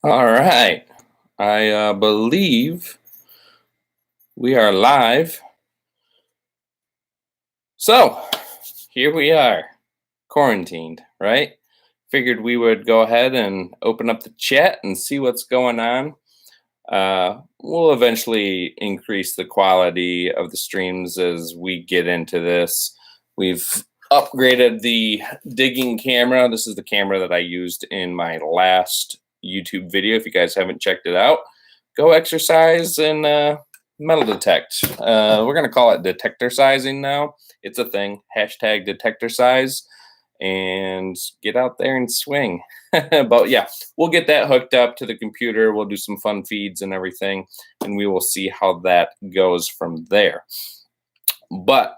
All right. I believe we are live. So, here we are, quarantined, right? Figured we would go ahead and open up the chat and see what's going on. We'll eventually increase the quality of the streams as we get into this. We've upgraded the digging camera. This is the camera that I used in my last YouTube video. If you guys haven't checked it out, go exercise and metal detect. We're going to call it detector sizing now. It's a thing. Hashtag detector size. And get out there and swing. But yeah, we'll get that hooked up to the computer. We'll do some fun feeds and everything, and we will see how that goes from there. But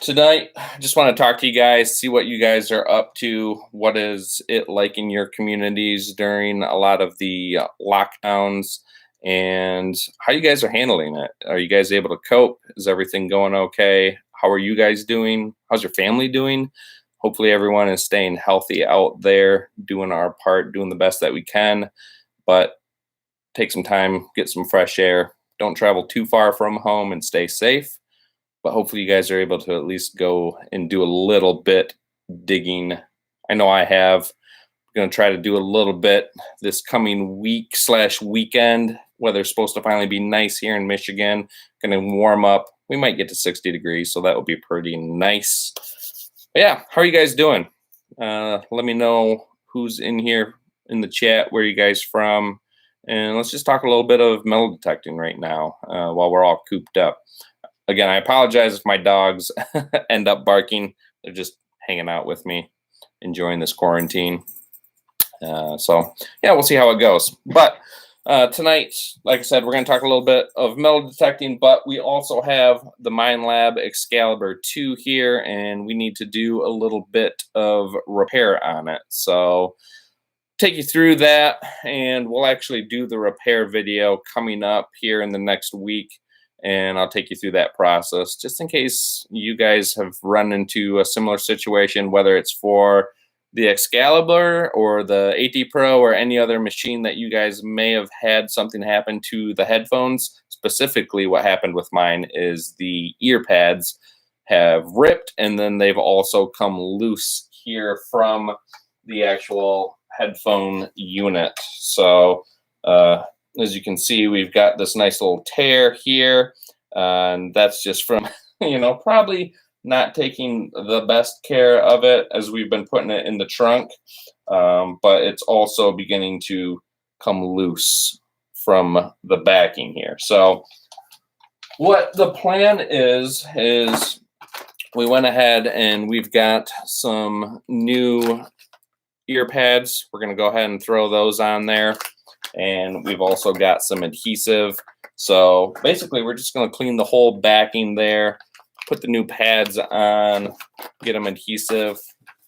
tonight, I just want to talk to you guys, see what you guys are up to. What is it like in your communities during a lot of the lockdowns, and how you guys are handling it? Are you guys able to cope? Is everything going okay? How are you guys doing? How's your family doing? Hopefully everyone is staying healthy out there, doing our part, doing the best that we can, but take some time, get some fresh air. Don't travel too far from home and stay safe. But hopefully you guys are able to at least go and do a little bit digging. I know I have. I'm going to try to do a little bit this coming week/weekend. Weather's supposed to finally be nice here in Michigan. Going to warm up. We might get to 60 degrees, so that will be pretty nice. But yeah, how are you guys doing? Let me know who's in here in the chat, where you guys from, and let's just talk a little bit of metal detecting right now while we're all cooped up. Again, I apologize if my dogs end up barking. They're just hanging out with me, enjoying this quarantine. So yeah, we'll see how it goes. But tonight, like I said, we're going to talk a little bit of metal detecting, but we also have the Minelab Excalibur 2 here, and we need to do a little bit of repair on it. So take you through that, and we'll actually do the repair video coming up here in the next week, and I'll take you through that process, just in case you guys have run into a similar situation, whether it's for the Excalibur or the AT Pro or any other machine that you guys may have had something happen to the headphones. Specifically, what happened with mine is the ear pads have ripped, and then they've also come loose here from the actual headphone unit. So as you can see, we've got this nice little tear here, and that's just from probably not taking the best care of it as we've been putting it in the trunk, but it's also beginning to come loose from the backing here. So what the plan is we went ahead and we've got some new ear pads. We're going to go ahead and throw those on there, and we've also got some adhesive. So basically we're just going to clean the whole backing there, put the new pads on, get them adhesive,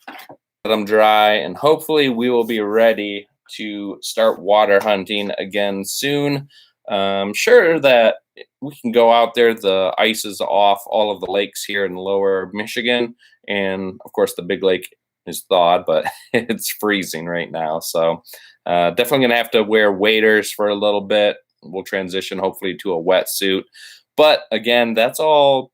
let them dry, and hopefully we will be ready to start water hunting again soon. I'm sure that we can go out there. The ice is off all of the lakes here in lower Michigan, and of course the big lake is thawed, but it's freezing right now. So definitely going to have to wear waders for a little bit. We'll transition hopefully to a wetsuit. But again, that's all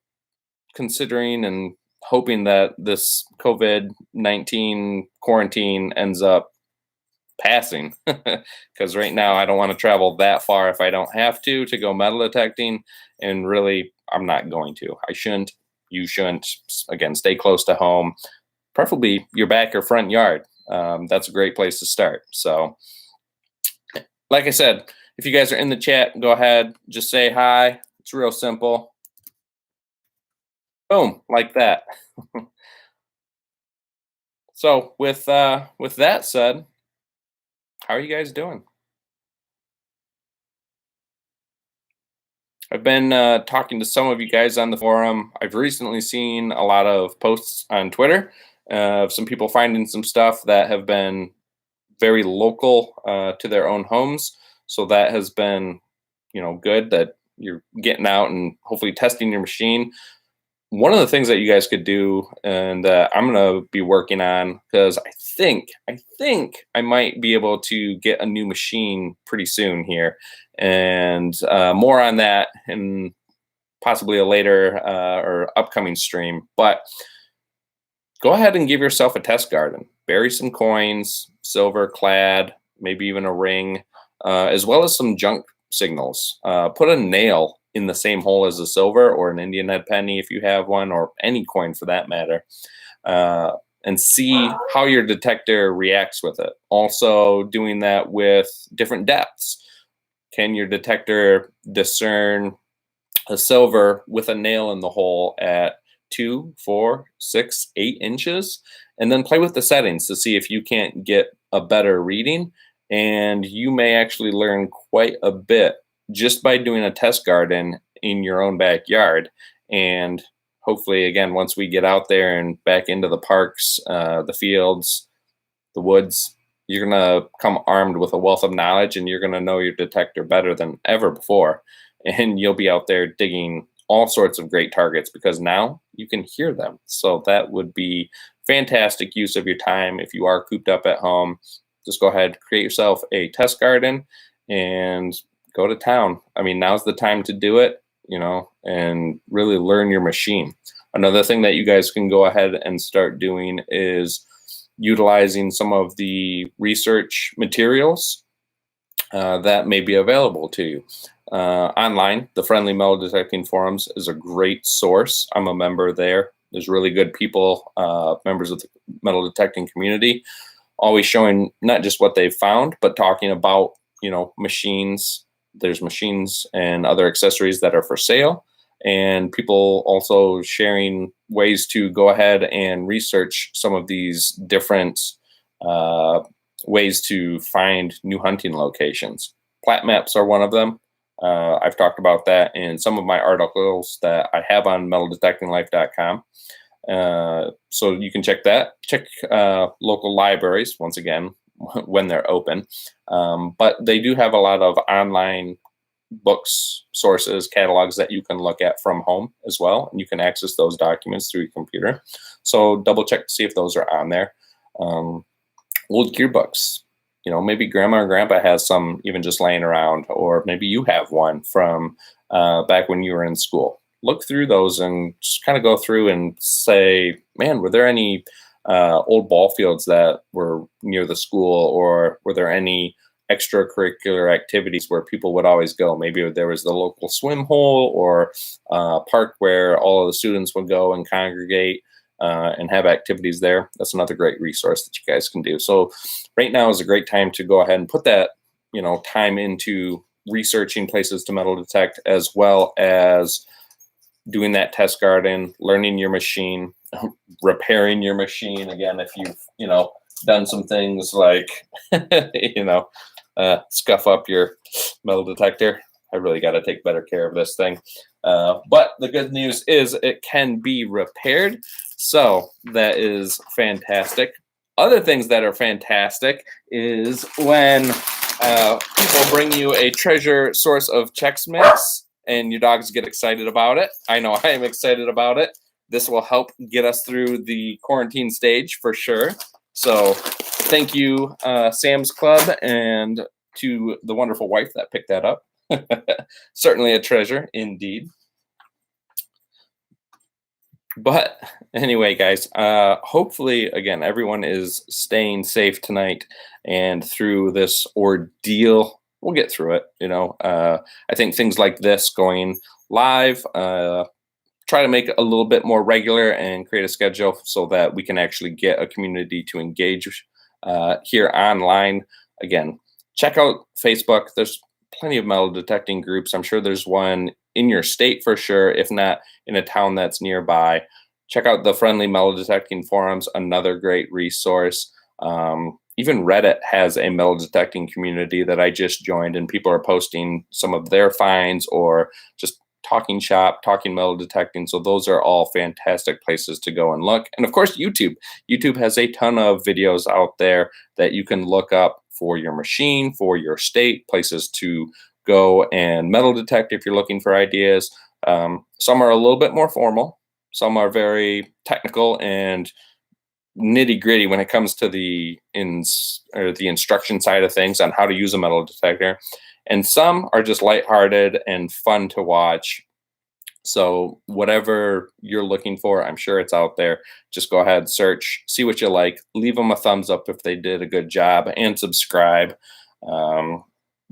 considering and hoping that this COVID-19 quarantine ends up passing, because right now I don't want to travel that far if I don't have to go metal detecting, and really I'm not going to. I shouldn't. You shouldn't. Again, stay close to home, preferably your back or front yard. That's a great place to start. So like I said, if you guys are in the chat, go ahead, just say hi. It's real simple. Boom, like that. So with that said, how are you guys doing? I've been talking to some of you guys on the forum. I've recently seen a lot of posts on Twitter of some people finding some stuff that have been very local to their own homes. So that has been, good that you're getting out and hopefully testing your machine. one of the things that you guys could do, and I'm gonna be working on, because I think I might be able to get a new machine pretty soon here, and more on that in possibly a later or upcoming stream. But go ahead and give yourself a test garden. Bury some coins, silver clad, maybe even a ring, as well as some junk signals. Put a nail in the same hole as the silver, or an Indian head penny if you have one, or any coin for that matter, uh, and see how your detector reacts with it. Also, doing that with different depths. Can your detector discern a silver with a nail in the hole at 2, 4, 6, 8 inches? And then play with the settings to see if you can't get a better reading. And you may actually learn quite a bit just by doing a test garden in your own backyard. And hopefully, again, once we get out there and back into the parks, the fields, the woods, you're going to come armed with a wealth of knowledge, and you're going to know your detector better than ever before. And you'll be out there digging all sorts of great targets because now you can hear them. So that would be fantastic use of your time if you are cooped up at home. Just go ahead, create yourself a test garden and go to town. I mean, now's the time to do it, and really learn your machine. Another thing that you guys can go ahead and start doing is utilizing some of the research materials that may be available to you. Online, the Friendly Metal Detecting Forums is a great source. I'm a member there. There's really good people, members of the metal detecting community, always showing not just what they've found, but talking about, machines. There's machines and other accessories that are for sale, and people also sharing ways to go ahead and research some of these different ways to find new hunting locations. Plat maps are one of them. I've talked about that in some of my articles that I have on metaldetectinglife.com. So you can check that. Check local libraries, once again, when they're open. But they do have a lot of online books, sources, catalogs that you can look at from home as well. And you can access those documents through your computer. So double check to see if those are on there. Old gearbooks. Maybe grandma or grandpa has some even just laying around, or maybe you have one from back when you were in school. Look through those and just kind of go through and say, man, were there any old ball fields that were near the school, or were there any extracurricular activities where people would always go? Maybe there was the local swim hole or park where all of the students would go and congregate and have activities there. That's another great resource that you guys can do. So right now is a great time to go ahead and put that, time into researching places to metal detect, as well as doing that test garden, learning your machine, repairing your machine. Again, if you've, done some things like, scuff up your metal detector, I really got to take better care of this thing. But the good news is it can be repaired. So that is fantastic. Other things that are fantastic is when people bring you a treasure source of Chex Mix and your dogs get excited about it. I know I am excited about it. This will help get us through the quarantine stage for sure. So thank you, Sam's Club, and to the wonderful wife that picked that up. Certainly a treasure indeed. But anyway, guys, hopefully, again, everyone is staying safe tonight and through this ordeal. We'll get through it. I think things like this going live, try to make it a little bit more regular and create a schedule so that we can actually get a community to engage here online. Again, check out Facebook. There's plenty of metal detecting groups. I'm sure there's one in your state for sure, if not in a town that's nearby. Check out the Friendly Metal Detecting Forums, another great resource. Even Reddit has a metal detecting community that I just joined, and people are posting some of their finds or just talking shop, talking metal detecting. So those are all fantastic places to go and look. And of course, YouTube. YouTube has a ton of videos out there that you can look up for your machine, for your state, places to go and metal detect if you're looking for ideas. Some are a little bit more formal. Some are very technical and nitty gritty when it comes to the instruction side of things on how to use a metal detector, and some are just lighthearted and fun to watch. So whatever you're looking for, I'm sure it's out there. Just go ahead, search, see what you like, leave them a thumbs up if they did a good job, and subscribe. Um,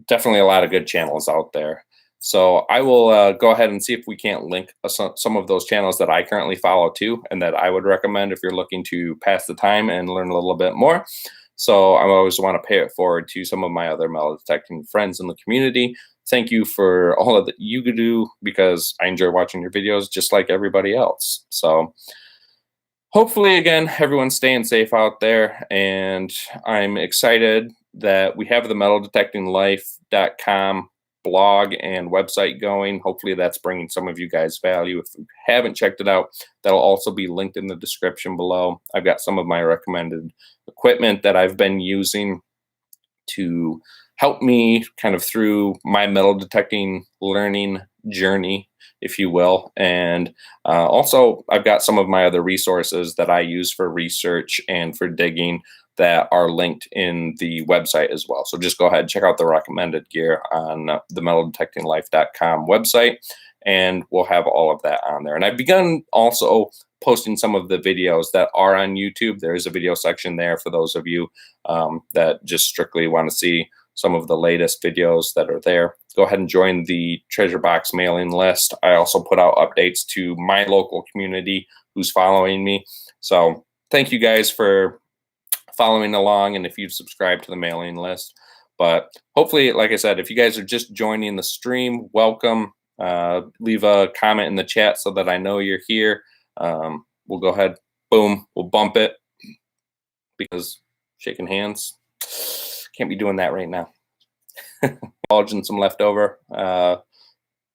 Definitely a lot of good channels out there. So I will go ahead and see if we can't link some of those channels that I currently follow too, and that I would recommend if you're looking to pass the time and learn a little bit more. So I always want to pay it forward to some of my other metal detecting friends in the community. Thank you for all of that you could do, because I enjoy watching your videos just like everybody else. So hopefully, again, everyone's staying safe out there, and I'm excited that we have the metaldetectinglife.com blog and website going. Hopefully that's bringing some of you guys value. If you haven't checked it out, that'll also be linked in the description below. I've got some of my recommended equipment that I've been using to help me kind of through my metal detecting learning journey, if you will. And also, I've got some of my other resources that I use for research and for digging that are linked in the website as well. So just go ahead and check out the recommended gear on the metaldetectinglife.com website, and we'll have all of that on there. And I've begun also posting some of the videos that are on YouTube. There is a video section there for those of you that just strictly want to see some of the latest videos that are there. Go ahead and join the Treasure Box mailing list. I also put out updates to my local community who's following me. So thank you guys for following along, and if you've subscribed to the mailing list. But hopefully, like I said, if you guys are just joining the stream, welcome. Leave a comment in the chat so that I know you're here. We'll go ahead, boom, we'll bump it, because shaking hands, can't be doing that right now. Indulging some leftover. The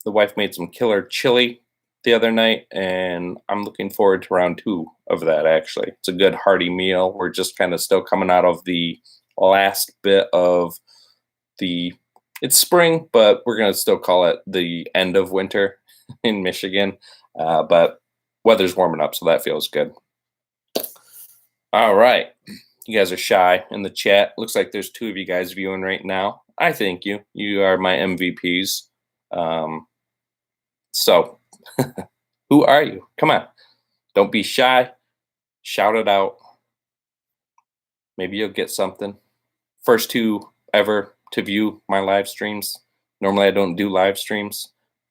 wife made some killer chili the other night, and I'm looking forward to round 2 of that, actually. It's a good hearty meal. We're just kind of still coming out of the last bit of it's spring, but we're going to still call it the end of winter in Michigan. But weather's warming up, so that feels good. All right. You guys are shy in the chat. Looks like there's 2 of you guys viewing right now. I thank you. You are my MVPs. So who are you? Come on. Don't be shy. Shout it out. Maybe you'll get something. First 2 ever to view my live streams. Normally I don't do live streams.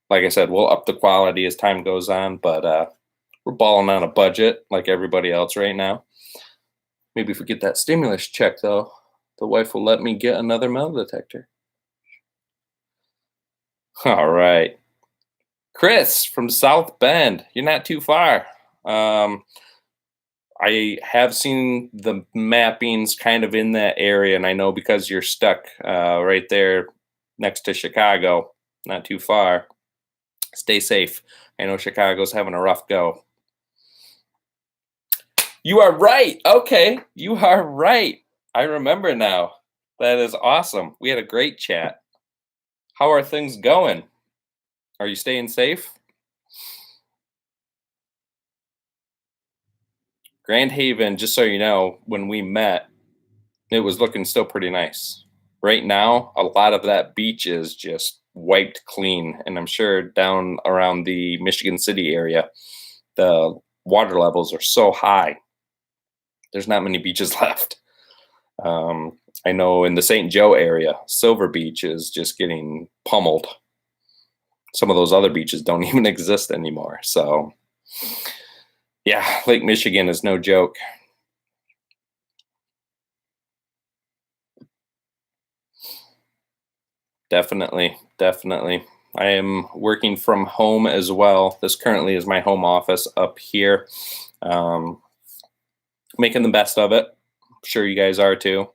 Like I said, we'll up the quality as time goes on, but we're balling on a budget like everybody else right now. Maybe if we get that stimulus check, though, the wife will let me get another metal detector. All right. Chris from South Bend. You're not too far. I have seen the mappings kind of in that area, and I know because you're stuck right there next to Chicago, not too far. Stay safe. I know Chicago's having a rough go. You are right. Okay, you are right. I remember now. That is awesome. We had a great chat. How are things going? Are you staying safe? Grand Haven, just so you know, when we met, it was looking still pretty nice. Right now, a lot of that beach is just wiped clean, and I'm sure down around the Michigan City area, the water levels are so high. There's not many beaches left. I know in the St. Joe area, Silver Beach is just getting pummeled. Some of those other beaches don't even exist anymore. So, yeah, Lake Michigan is no joke. Definitely, definitely. I am working from home as well. This currently is my home office up here. Making the best of it. I'm sure you guys are too.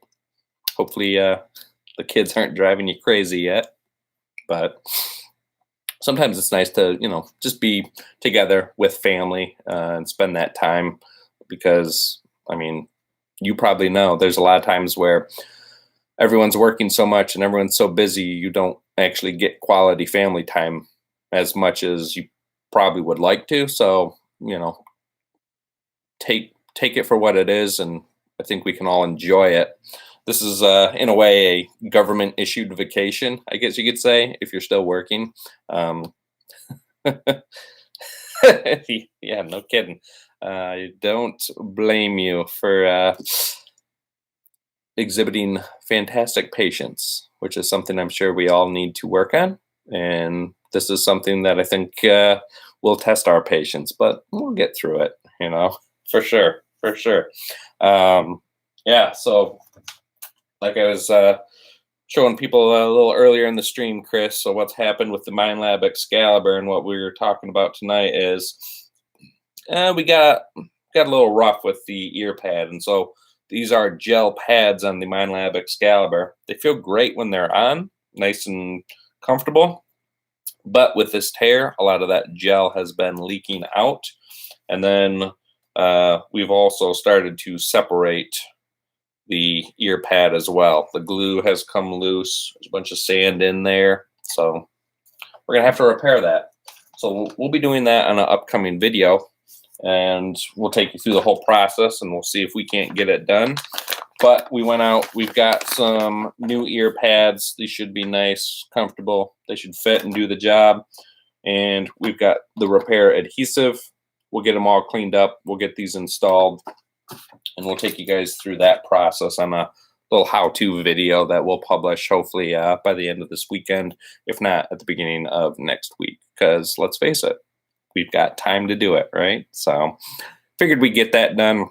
Hopefully the kids aren't driving you crazy yet. But sometimes it's nice to, just be together with family and spend that time, because, I mean, you probably know there's a lot of times where everyone's working so much and everyone's so busy, you don't actually get quality family time as much as you probably would like to. So take it for what it is, and I think we can all enjoy it. This is, in a way, a government issued vacation, I guess you could say, if you're still working. Um, yeah, no kidding. I don't blame you for exhibiting fantastic patience, which is something I'm sure we all need to work on. And this is something that I think will test our patience, but we'll get through it, for sure, for sure. Yeah, so like I was showing people a little earlier in the stream, Chris, so what's happened with the Minelab Excalibur and what we were talking about tonight is we got a little rough with the ear pad, and so these are gel pads on the Minelab Excalibur. They feel great when they're on, nice and comfortable, but with this tear, a lot of that gel has been leaking out, and then we've also started to separate the ear pad as well. The glue has come loose. There's a bunch of sand in there, so we're gonna have to repair that. So we'll be doing that on an upcoming video, and we'll take you through the whole process, and we'll see if we can't get it done. But we went out, we've got some new ear pads. These should be nice, comfortable. They should fit and do the job. And we've got the repair adhesive. We'll get them all cleaned up. We'll get these installed, and we'll take you guys through that process on a little how-to video that we'll publish hopefully by the end of this weekend, if not at the beginning of next week. Because let's face it, we've got time to do it, right? So figured we'd get that done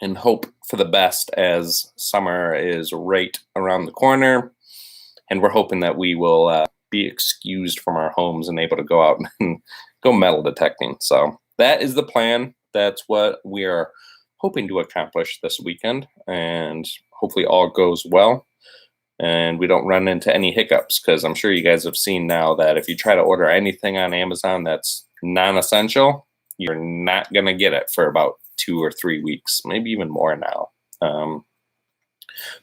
and hope for the best, as summer is right around the corner, and we're hoping that we will be excused from our homes and able to go out and go metal detecting. So that is the plan. That's what we are hoping to accomplish this weekend, and hopefully all goes well and we don't run into any hiccups, because I'm sure you guys have seen now that if you try to order anything on Amazon that's non-essential, you're not going to get it for about 2 or 3 weeks, maybe even more now.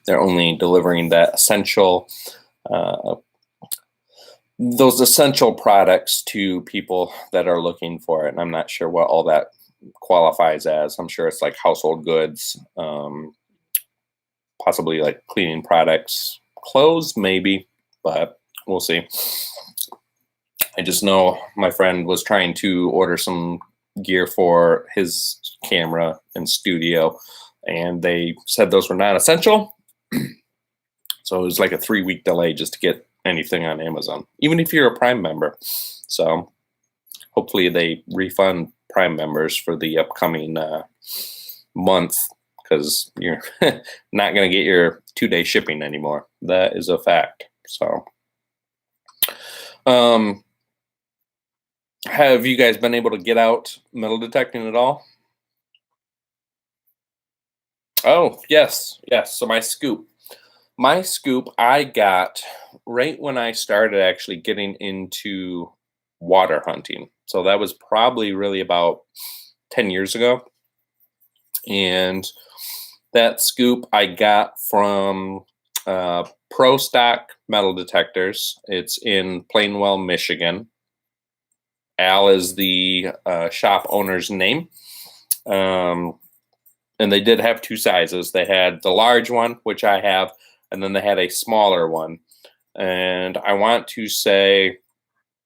They're only delivering that essential, those essential products to people that are looking for it. And I'm not sure what all that qualifies as. I'm sure it's like household goods, possibly like cleaning products, clothes maybe, but we'll see. I just know my friend was trying to order some gear for his camera and studio, and they said those were not essential. So it was like a 3-week delay just to get anything on Amazon, even if you're a Prime member. So hopefully they refund Prime members for the upcoming month, because you're not going to get your 2-day shipping anymore. That is a fact. So have you guys been able to get out metal detecting at all? Oh, yes. So my scoop I got right when I started actually getting into water hunting. So that was probably really about 10 years ago. And that scoop I got from Pro Stock Metal Detectors. It's in Plainwell, Michigan. Al is the shop owner's name. And they did have 2 sizes. They had the large one, which I have, and then they had a smaller one. And I want to say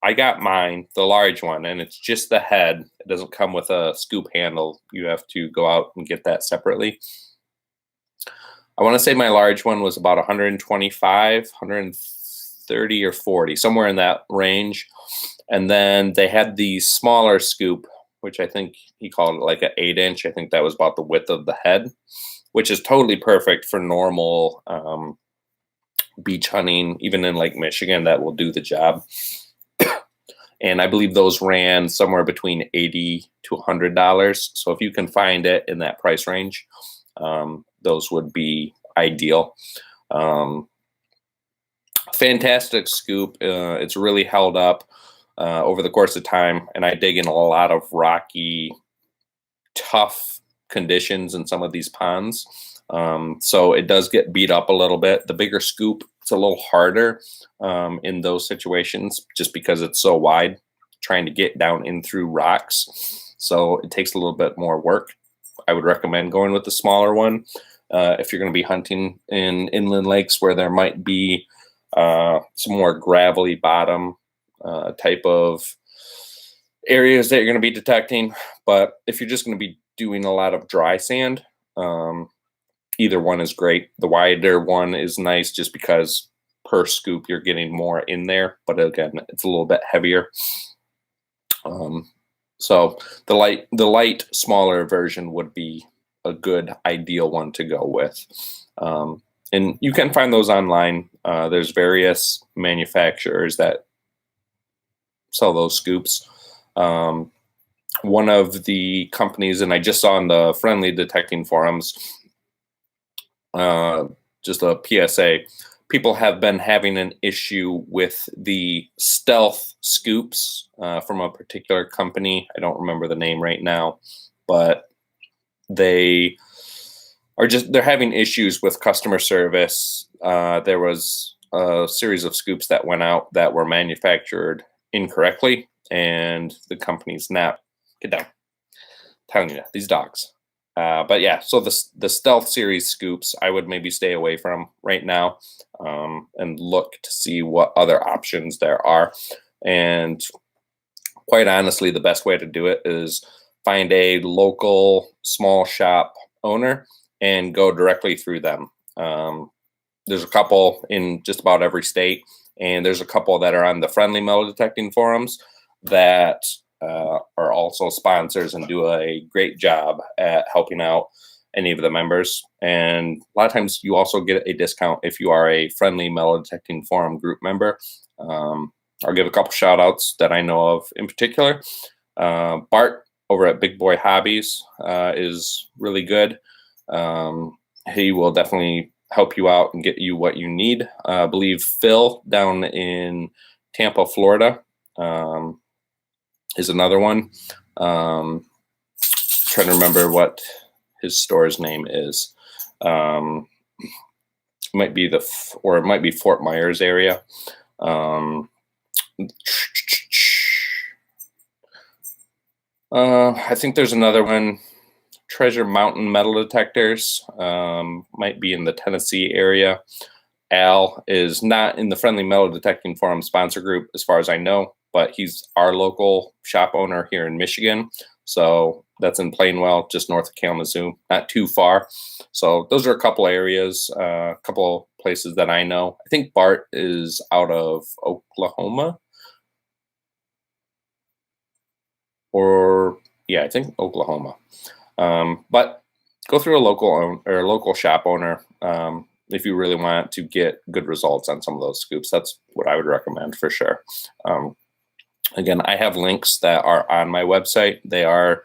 I got mine, the large one, and it's just the head. It doesn't come with a scoop handle. You have to go out and get that separately. I want to say my large one was about 125, 130 or 40, somewhere in that range. And then they had the smaller scoop, which I think he called it like an 8-inch. I think that was about the width of the head, which is totally perfect for normal beach hunting, even in Lake Michigan. That will do the job. And I believe those ran somewhere between $80 to $100. So if you can find it in that price range, those would be ideal. Fantastic scoop. It's really held up over the course of time, and I dig in a lot of rocky, tough conditions in some of these ponds. So it does get beat up a little bit. The bigger scoop, it's a little harder in those situations just because it's so wide, trying to get down in through rocks. so it takes a little bit more work. I would recommend going with the smaller one if you're going to be hunting in inland lakes where there might be some more gravelly bottom type of areas that you're going to be detecting. But if you're just going to be doing a lot of dry sand, either one is great. The wider one is nice just because per scoop you're getting more in there, but again, it's a little bit heavier. So the light, smaller version would be a good ideal one to go with. And you can find those online. There's various manufacturers that sell those scoops. One of the companies, and I just saw on the friendly detecting forums, just a PSA, people have been having an issue with the stealth scoops from a particular company. I don't remember the name right now, but they're having issues with customer service. There was a series of scoops that went out that were manufactured incorrectly, and the company's not. Get down. I'm telling you that, these dogs. But yeah, so the stealth series scoops I would maybe stay away from right now, and look to see what other options there are. And quite honestly, the best way to do it is find a local small shop owner and go directly through them. There's a couple in just about every state, and there's a couple that are on the friendly metal detecting forums that are also sponsors and do a great job at helping out any of the members. And a lot of times you also get a discount if you are a friendly metal detecting forum group member. I'll give a couple shout outs that I know of in particular. Bart over at Big Boy Hobbies is really good. He will definitely help you out and get you what you need. I believe Phil down in Tampa, Florida, is another one. Trying to remember what his store's name is. It might be it might be Fort Myers area. I think there's another one. Treasure Mountain Metal Detectors, might be in the Tennessee area. Al is not in the Friendly Metal Detecting Forum sponsor group, as far as I know, but he's our local shop owner here in Michigan. So that's in Plainwell, just north of Kalamazoo, not too far. So those are a couple areas, a couple places that I know. I think Bart is out of Oklahoma. I think Oklahoma. But go through a local shop owner if you really want to get good results on some of those scoops. That's what I would recommend for sure. Again, I have links that are on my website. They are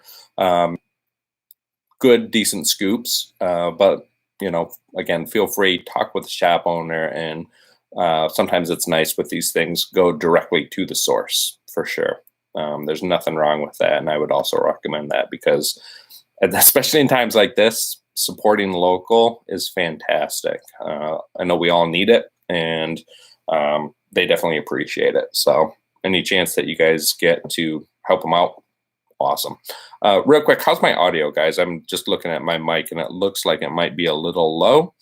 good, decent scoops. But again, feel free to talk with the shop owner, and sometimes it's nice with these things, go directly to the source for sure. There's nothing wrong with that, and I would also recommend that because, especially in times like this, supporting local is fantastic. I know we all need it, and they definitely appreciate it. So any chance that you guys get to help them out, awesome. Real quick, how's my audio, guys? I'm just looking at my mic, and it looks like it might be a little low.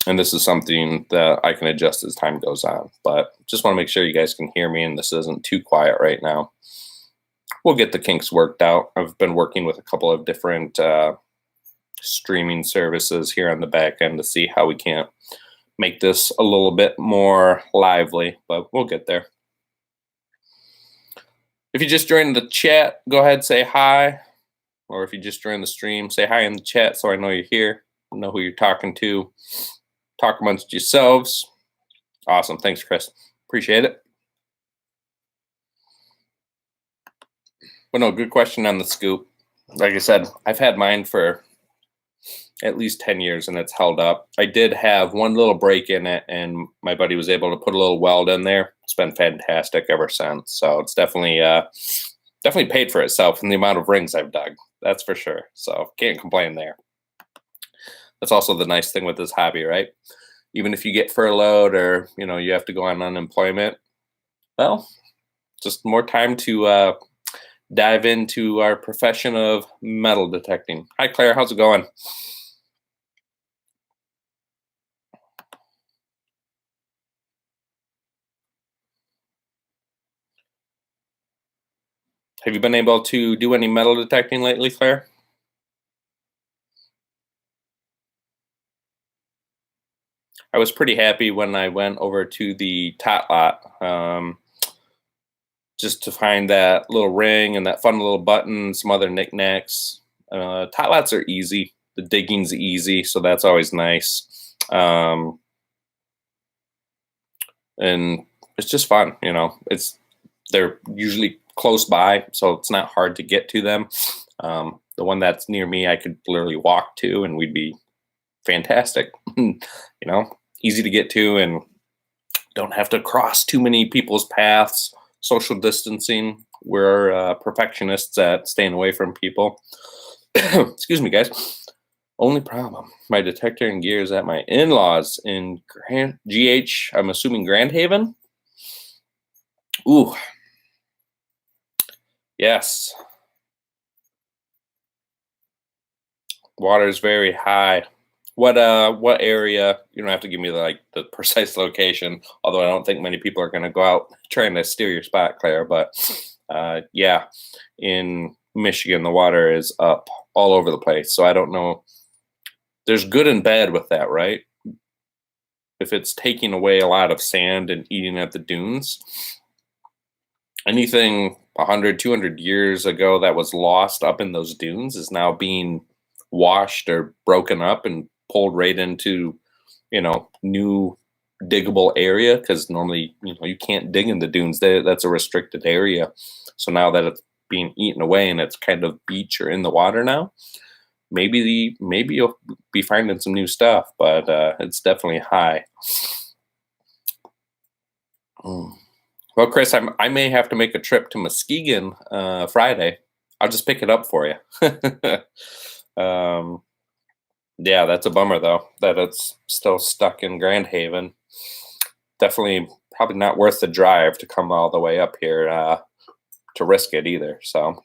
And this is something that I can adjust as time goes on. But just want to make sure you guys can hear me and this isn't too quiet right now. We'll get the kinks worked out. I've been working with a couple of different streaming services here on the back end to see how we can make this a little bit more lively, but we'll get there. If you just joined the chat, go ahead, say hi. Or if you just joined the stream, say hi in the chat so I know you're here, know who you're talking to. Talk amongst yourselves. Awesome. Thanks, Chris. Appreciate it. But no, good question on the scoop. Like I said, I've had mine for at least 10 years and it's held up. I did have one little break in it and my buddy was able to put a little weld in there. It's been fantastic ever since. So it's definitely paid for itself in the amount of rings I've dug. That's for sure. So can't complain there. That's also the nice thing with this hobby, right? Even if you get furloughed or, you have to go on unemployment, well, just more time to dive into our profession of metal detecting. Hi, Claire. How's it going? Have you been able to do any metal detecting lately, Claire? I was pretty happy when I went over to the tot lot, just to find that little ring and that fun little button, some other knickknacks. Tot lots are easy. The digging's easy, so that's always nice. And it's just fun, you know. They're usually close by, so it's not hard to get to them. The one that's near me, I could literally walk to, and we'd be fantastic. You know, easy to get to, and don't have to cross too many people's paths. Social distancing. We're perfectionists at staying away from people. Excuse me, guys. Only problem: my detector and gear is at my in-laws in GH. I'm assuming Grand Haven. Ooh, yes. Water is very high. What area? You don't have to give me the precise location, although I don't think many people are gonna go out trying to steer your spot, Claire. But yeah, in Michigan the water is up all over the place. So I don't know. There's good and bad with that, right? If it's taking away a lot of sand and eating at the dunes, anything 100, 200 years ago that was lost up in those dunes is now being washed or broken up and pulled right into, new diggable area, because normally, you can't dig in the dunes. That's a restricted area. So now that it's being eaten away and it's kind of beach or in the water now, maybe you'll be finding some new stuff, but it's definitely high. Mm. Well, Chris, I may have to make a trip to Muskegon Friday. I'll just pick it up for you. um, yeah, that's a bummer though that it's still stuck in Grand Haven. Definitely, probably not worth the drive to come all the way up here to risk it either. So,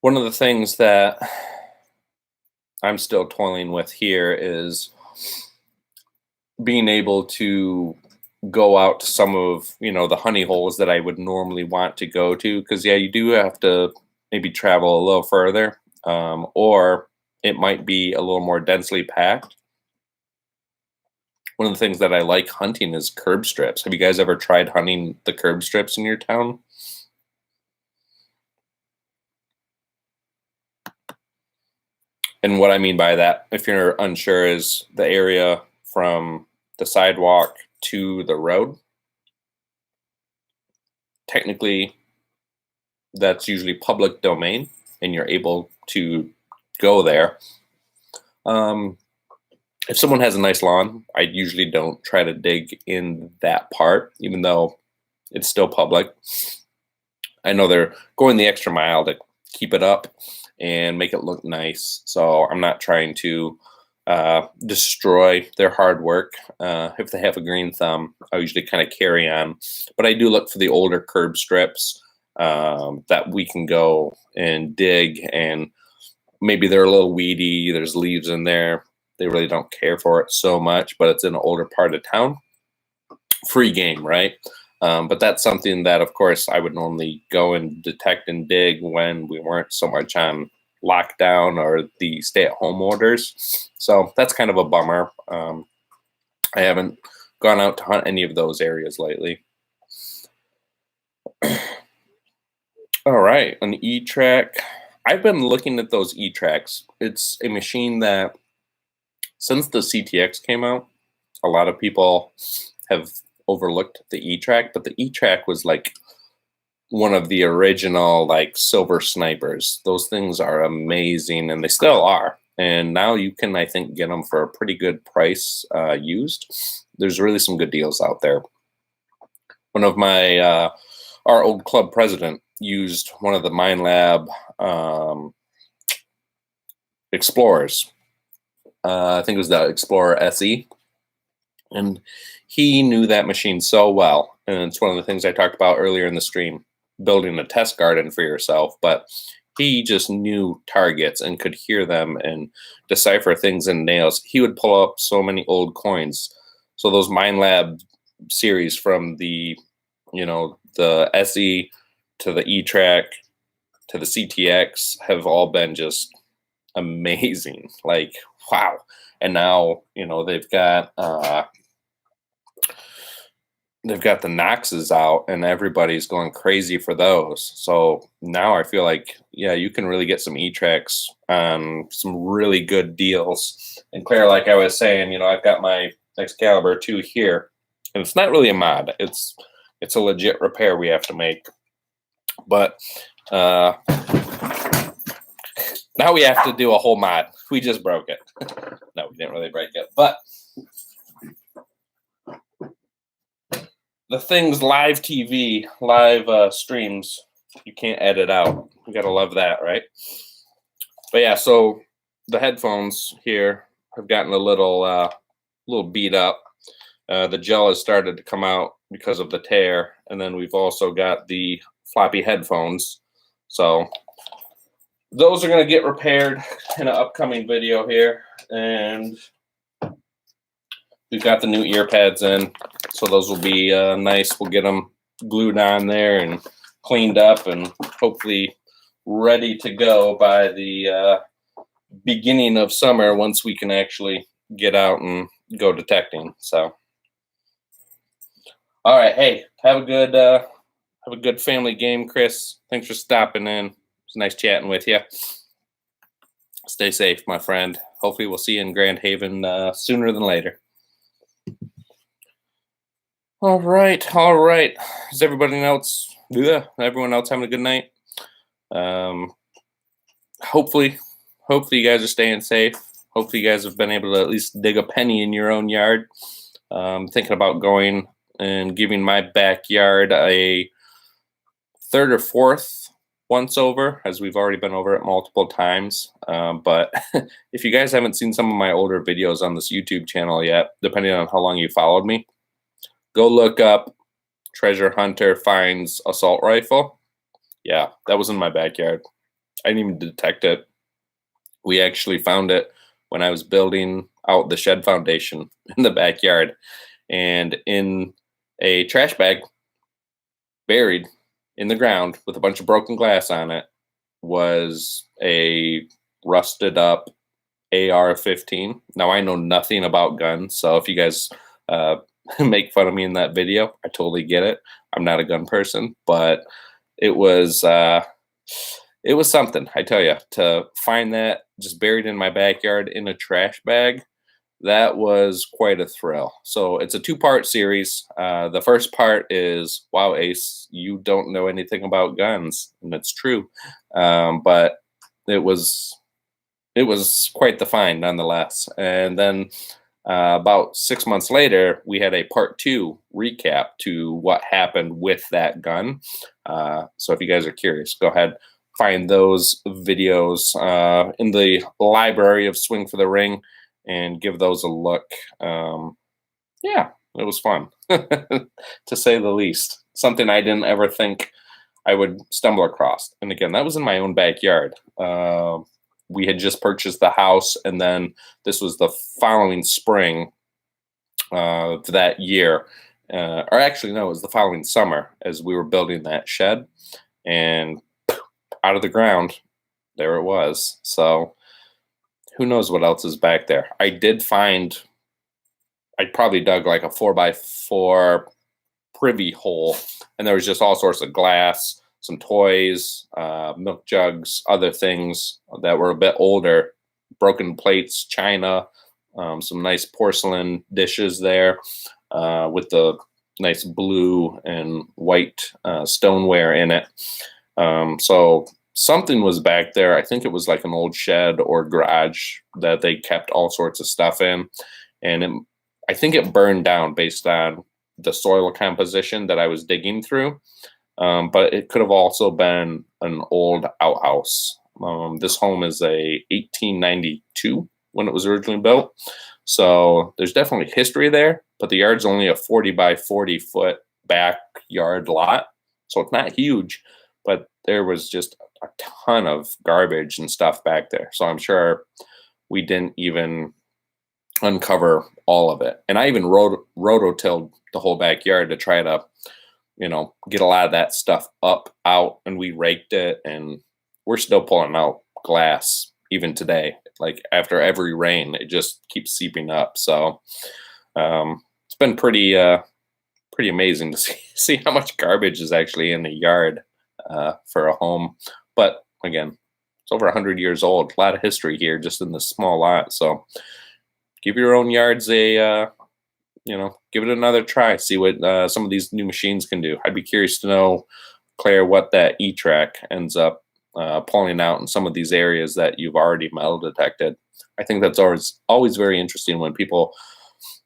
one of the things that I'm still toiling with here is being able to go out to some of the honey holes that I would normally want to go to, because yeah, you do have to maybe travel a little further, or it might be a little more densely packed. One of the things that I like hunting is curb strips. Have you guys ever tried hunting the curb strips in your town? And what I mean by that, if you're unsure, is the area from the sidewalk to the road. Technically, that's usually public domain, and you're able to go there. Um, if someone has a nice lawn, I usually don't try to dig in that part, even though it's still public. I know they're going the extra mile to keep it up and make it look nice. So I'm not trying to destroy their hard work. If they have a green thumb, I usually kind of carry on. But I do look for the older curb strips that we can go and dig, and maybe they're a little weedy. There's leaves in there. They really don't care for it so much, but it's in an older part of town. Free game, right? But that's something that, of course, I would normally go and detect and dig when we weren't so much on lockdown or the stay-at-home orders. So that's kind of a bummer. I haven't gone out to hunt any of those areas lately. All right, an E-track. I've been looking at those E-tracks. It's a machine that, since the CTX came out, a lot of people have overlooked the E-track, but the E-track was like one of the original silver snipers. Those things are amazing, and they still are. And now you can, I think, get them for a pretty good price used. There's really some good deals out there. One of my our old club president used one of the Minelab Explorers. I think it was the Explorer SE, and he knew that machine so well. And it's one of the things I talked about earlier in the stream, building a test garden for yourself. But he just knew targets and could hear them and decipher things in nails. He would pull up so many old coins. So those Minelab series from the, the SE to the E-Track to the CTX have all been just amazing. Like, wow. And now, they've got the Knoxes out and everybody's going crazy for those. So now I feel like, yeah, you can really get some E-Tracks on some really good deals. And Claire, like I was saying, I've got my Excalibur 2 here, and it's not really a mod. It's a legit repair we have to make. But now we have to do a whole mod. We just broke it. No, we didn't really break it. But the thing's live TV, live streams, you can't edit out. You gotta love that, right? But yeah, so the headphones here have gotten a little beat up. The gel has started to come out because of the tear, and then we've also got the floppy headphones. So those are gonna get repaired in an upcoming video here, and we've got the new ear pads in, so those will be nice. We'll get them glued on there and cleaned up and hopefully ready to go by the beginning of summer once we can actually get out and go detecting. So, all right, hey, have a good family game, Chris. Thanks for stopping in. It's nice chatting with you. Stay safe, my friend. Hopefully, we'll see you in Grand Haven sooner than later. All right. Is everyone else having a good night? Hopefully you guys are staying safe. Hopefully you guys have been able to at least dig a penny in your own yard. Thinking about going and giving my backyard a third or fourth once over, as we've already been over it multiple times. But if you guys haven't seen some of my older videos on this YouTube channel yet, depending on how long you followed me, go look up Treasure Hunter Finds Assault Rifle. Yeah, that was in my backyard. I didn't even detect it. We actually found it when I was building out the shed foundation in the backyard. And in a trash bag, buried in the ground with a bunch of broken glass on it, was a rusted up AR-15. Now, I know nothing about guns, so if you guys make fun of me in that video, I totally get it. I'm not a gun person, but it was something, I tell you, to find that just buried in my backyard in a trash bag. That was quite a thrill. So it's a 2-part series. The first part is, wow, Ace, you don't know anything about guns, and it's true. But it was quite the find nonetheless. And then about 6 months later, we had a part 2 recap to what happened with that gun. So if you guys are curious, go ahead, find those videos in the library of Swing for the Ring and give those a look. Yeah, it was fun, to say the least. Something I didn't ever think I would stumble across. And again, that was in my own backyard. We had just purchased the house, and then this was the following spring of that year. Or actually, no, it was the following summer as we were building that shed. And out of the ground, there it was. So who knows what else is back there. I did find, I probably dug like a 4x4 privy hole, and there was just all sorts of glass, some toys, milk jugs, other things that were a bit older, broken plates, china, some nice porcelain dishes there with the nice blue and white stoneware in it. So something was back there. I think it was like an old shed or garage that they kept all sorts of stuff in. And I think it burned down based on the soil composition that I was digging through. But it could have also been an old outhouse. This home is a 1892 when it was originally built. So there's definitely history there, but the yard's only a 40 by 40 foot backyard lot, so it's not huge, but there was just a ton of garbage and stuff back there. So I'm sure we didn't even uncover all of it. And I even rototilled the whole backyard to try to, get a lot of that stuff out, and we raked it, and we're still pulling out glass even today. Like after every rain, it just keeps seeping up. So it's been pretty amazing to see how much garbage is actually in the yard for a home. But again, it's over 100 years old. A lot of history here just in this small lot. So give your own yards a give it another try. See what some of these new machines can do. I'd be curious to know, Claire, what that E-track ends up pulling out in some of these areas that you've already metal detected. I think that's always very interesting when people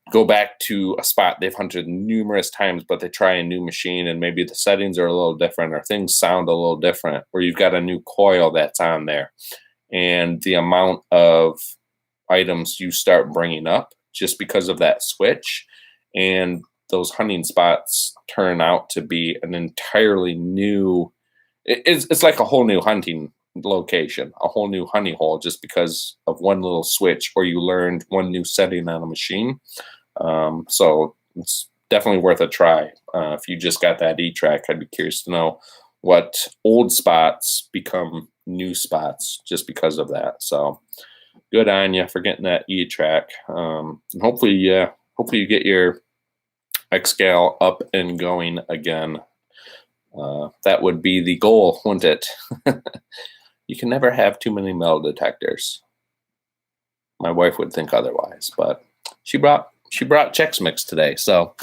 go back to a spot they've hunted numerous times, but they try a new machine and maybe the settings are a little different or things sound a little different, or you've got a new coil that's on there, and the amount of items you start bringing up just because of that switch, and those hunting spots turn out to be an entirely new, it's like a whole new hunting location, a whole new honey hole, just because of one little switch, or you learned one new setting on a machine. So it's definitely worth a try. If you just got that E-track, I'd be curious to know what old spots become new spots just because of that. So good on you for getting that E-track. And hopefully you get your Excal up and going again. That would be the goal, wouldn't it? You can never have too many metal detectors. My wife would think otherwise, but she brought Chex Mix today, so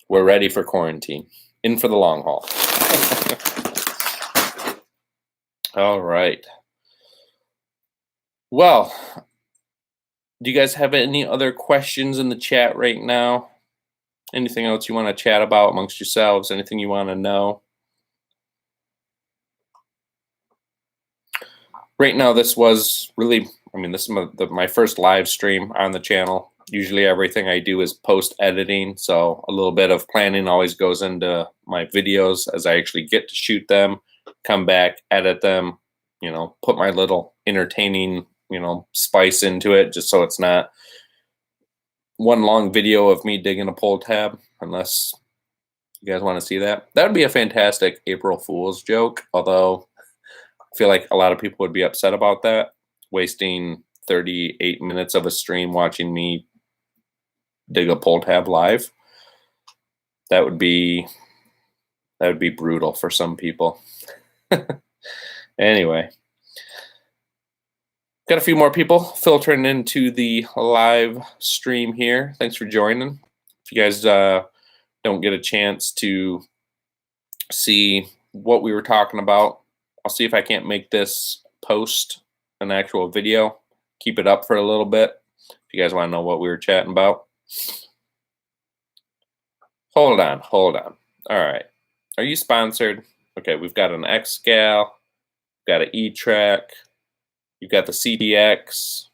we're ready for quarantine. In for the long haul. All right. Well, do you guys have any other questions in the chat right now? Anything else you want to chat about amongst yourselves? Anything you want to know? Right now, this was really, this is my first live stream on the channel. Usually everything I do is post-editing, so a little bit of planning always goes into my videos as I actually get to shoot them, come back, edit them, put my little entertaining, spice into it, just so it's not one long video of me digging a pull tab, unless you guys want to see that. That would be a fantastic April Fool's joke, although I feel like a lot of people would be upset about that, wasting 38 minutes of a stream watching me dig a pull tab live. That would be brutal for some people. Anyway, got a few more people filtering into the live stream here. Thanks for joining. If you guys don't get a chance to see what we were talking about, I'll see if I can't make this post an actual video. Keep it up for a little bit if you guys want to know what we were chatting about. Hold on. All right. Are you sponsored? Okay, we've got an Excal, we've got an E-track, you've got the CDX.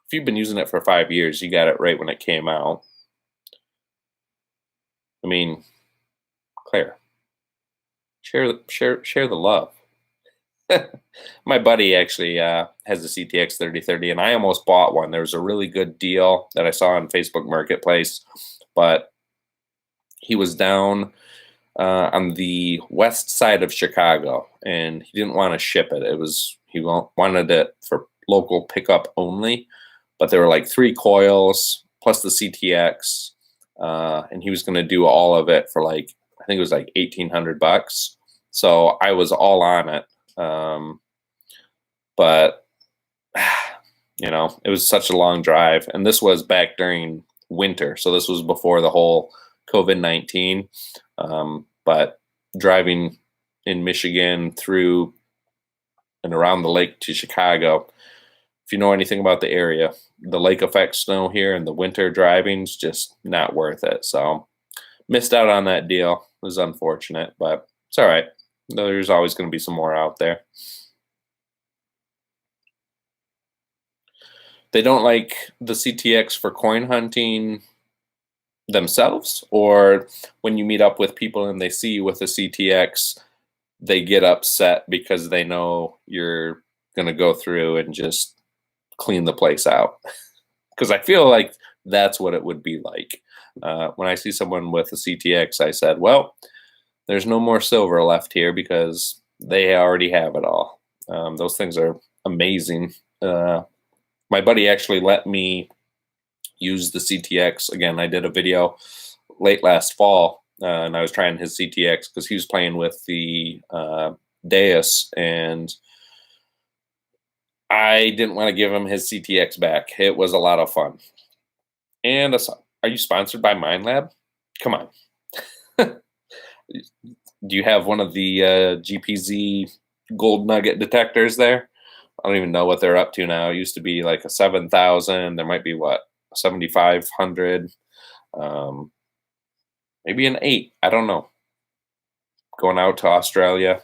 If you've been using it for 5 years, you got it right when it came out. Claire, share the love. My buddy actually has a CTX 3030, and I almost bought one. There was a really good deal that I saw on Facebook Marketplace, but he was down on the west side of Chicago, and he didn't want to ship it. He wanted it for local pickup only, but there were like 3 coils plus the CTX, and he was going to do all of it for I think it was like $1,800. So I was all on it. But it was such a long drive, and this was back during winter, so this was before the whole COVID-19. But driving in Michigan through and around the lake to Chicago, if you know anything about the area, the lake effect snow here and the winter driving's just not worth it. So missed out on that deal. It was unfortunate, but it's all right. There's always going to be some more out there. they don't like the CTX for coin hunting themselves, or when you meet up with people and they see you with a CTX, they get upset because they know you're going to go through and just clean the place out. Because I feel like that's what it would be like. When I see someone with a CTX, I said, well, there's no more silver left here because they already have it all. Those things are amazing. My buddy actually let me use the CTX. Again, I did a video late last fall, and I was trying his CTX because he was playing with the Deus, and I didn't want to give him his CTX back. It was a lot of fun. And are you sponsored by Minelab? Come on. Do you have one of the GPZ gold nugget detectors there? I don't even know what they're up to now. It used to be like a 7,000. There might be what, 7,500, maybe an 8. I don't know. Going out to Australia,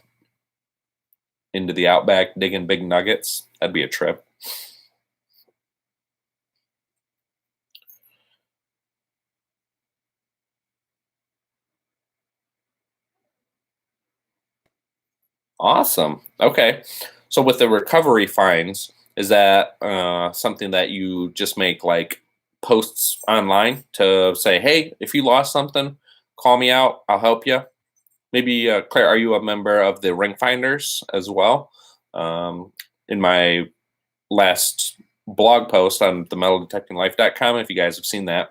into the outback, digging big nuggets. That'd be a trip. Awesome. Okay. So with the recovery fines, is that something that you just make like posts online to say, hey, if you lost something, call me out. I'll help you. Maybe, Claire, are you a member of the Ring Finders as well? In my last blog post on themetaldetectinglife.com, if you guys have seen that,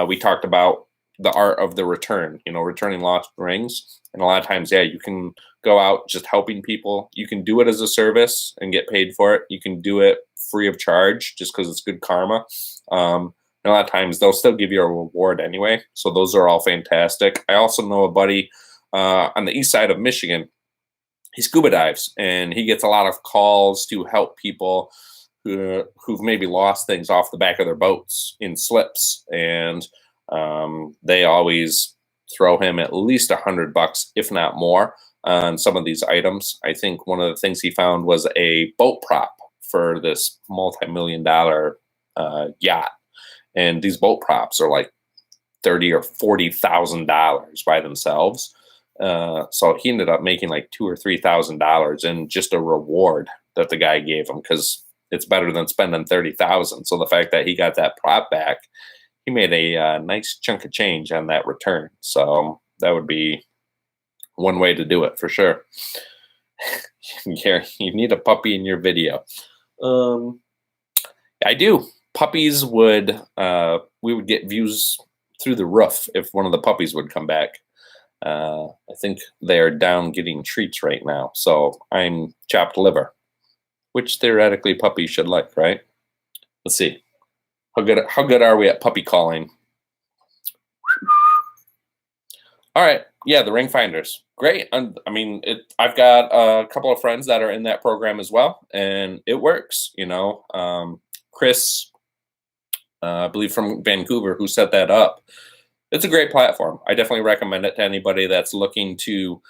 we talked about the art of the return, returning lost rings. And a lot of times, yeah, you can go out just helping people. You can do it as a service and get paid for it. You can do it free of charge just because it's good karma. And a lot of times they'll still give you a reward anyway. So those are all fantastic. I also know a buddy on the east side of Michigan. He scuba dives, and he gets a lot of calls to help people who've maybe lost things off the back of their boats in slips. And they always throw him at least $100, if not more, on some of these items. I think one of the things he found was a boat prop for this multi-million-dollar yacht, and these boat props are like $30,000 or $40,000 by themselves. So he ended up making like $2,000 or $3,000 in just a reward that the guy gave him, because it's better than spending $30,000. So the fact that he got that prop back, he made a nice chunk of change on that return. So that would be one way to do it for sure. Gary, you need a puppy in your video. I do. Puppies would, we would get views through the roof if one of the puppies would come back. I think they're down getting treats right now. So I'm chopped liver, which theoretically puppies should like, right? Let's see. How good are we at puppy calling? All right. Yeah, the Ring Finders. Great. I mean, I've got a couple of friends that are in that program as well, and it works, Chris, I believe from Vancouver, who set that up. It's a great platform. I definitely recommend it to anybody that's looking to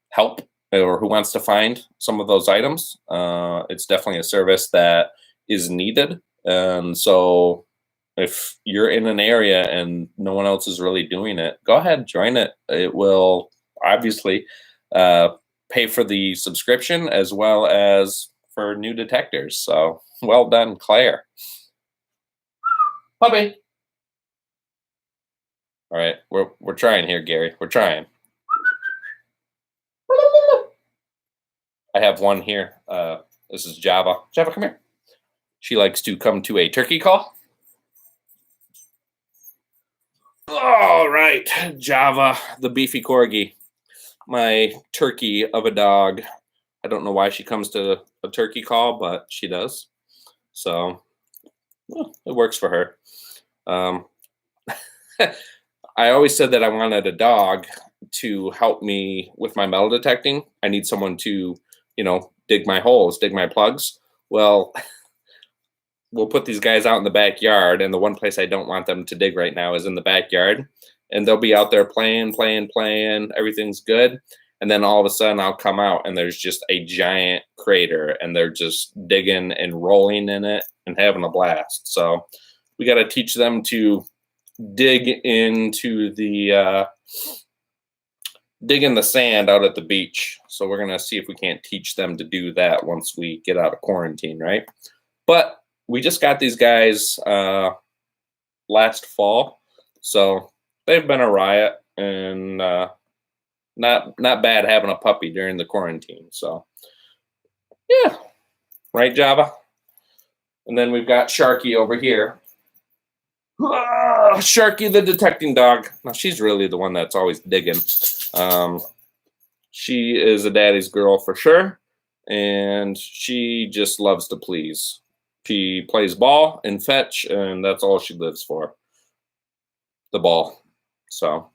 help or who wants to find some of those items. It's definitely a service that is needed. And so if you're in an area and no one else is really doing it, go ahead, join it. It will obviously pay for the subscription as well as for new detectors. So well done, Claire. Puppy. All right, we're trying here, Gary. We're trying. I have one here. This is Java. Java, come here. She likes to come to a turkey call. All right, Java, the beefy corgi, my turkey of a dog. I don't know why she comes to a turkey call, but she does. So well, it works for her. I always said that I wanted a dog to help me with my metal detecting. I need someone to, dig my holes, dig my plugs. Well, we'll put these guys out in the backyard, and the one place I don't want them to dig right now is in the backyard. And they'll be out there playing. Everything's good. and then all of a sudden I'll come out and there's just a giant crater, and they're just digging and rolling in it and having a blast. So we got to teach them to dig into the dig in the sand out at the beach. So we're gonna see if we can't teach them to do that once we get out of quarantine, right? But we just got these guys last fall, so they've been a riot, and not bad having a puppy during the quarantine. So yeah, right, Java. And then we've got Sharky over here. Sharky, the detecting dog. Now she's really the one that's always digging. She is a daddy's girl for sure, and she just loves to please. She plays ball and fetch, and that's all she lives for. The ball. So,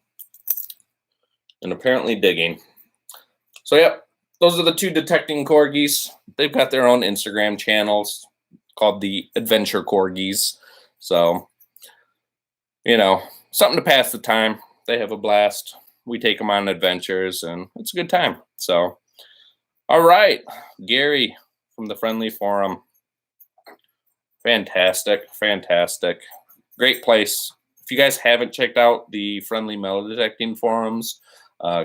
and apparently digging. So yep, those are the two detecting corgis. They've got their own Instagram channels called the Adventure Corgis. So, you know, something to pass the time. They have a blast. We take them on adventures, and it's a good time. So, all right, Gary from the Friendly Forum. Fantastic, fantastic. Great place. If you guys haven't checked out the Friendly Metal Detecting Forums,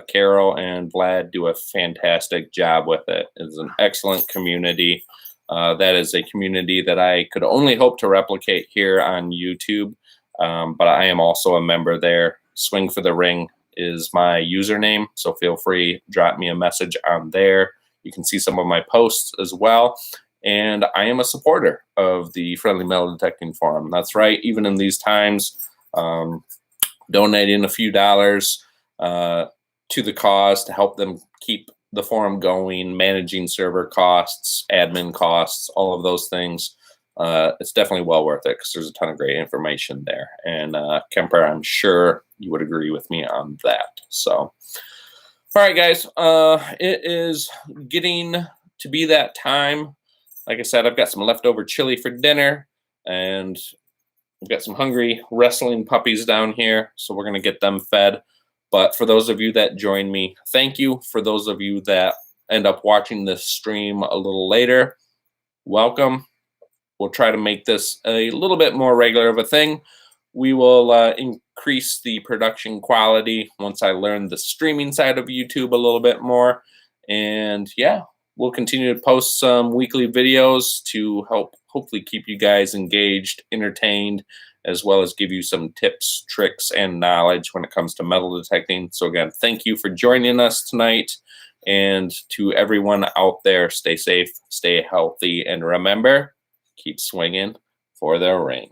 Carol and Vlad do a fantastic job with it. It's an excellent community. That is a community that I could only hope to replicate here on YouTube, but I am also a member there. Swing for the Ring is my username, so feel free, drop me a message on there. You can see some of my posts as well. And I am a supporter of the Friendly Metal Detecting Forum. That's right, even in these times, donating a few dollars to the cause to help them keep the forum going, managing server costs, admin costs, all of those things. It's definitely well worth it because there's a ton of great information there. And Kemper, I'm sure you would agree with me on that. So, all right, guys, it is getting to be that time. Like I said, I've got some leftover chili for dinner, and I've got some hungry wrestling puppies down here, so we're going to get them fed. But for those of you that join me, thank you. For those of you that end up watching this stream a little later, welcome. We'll try to make this a little bit more regular of a thing. We will increase the production quality once I learn the streaming side of YouTube a little bit more. And yeah, we'll continue to post some weekly videos to help hopefully keep you guys engaged, entertained, as well as give you some tips, tricks, and knowledge when it comes to metal detecting. So again, thank you for joining us tonight. And to everyone out there, stay safe, stay healthy, and remember, keep swinging for the ring.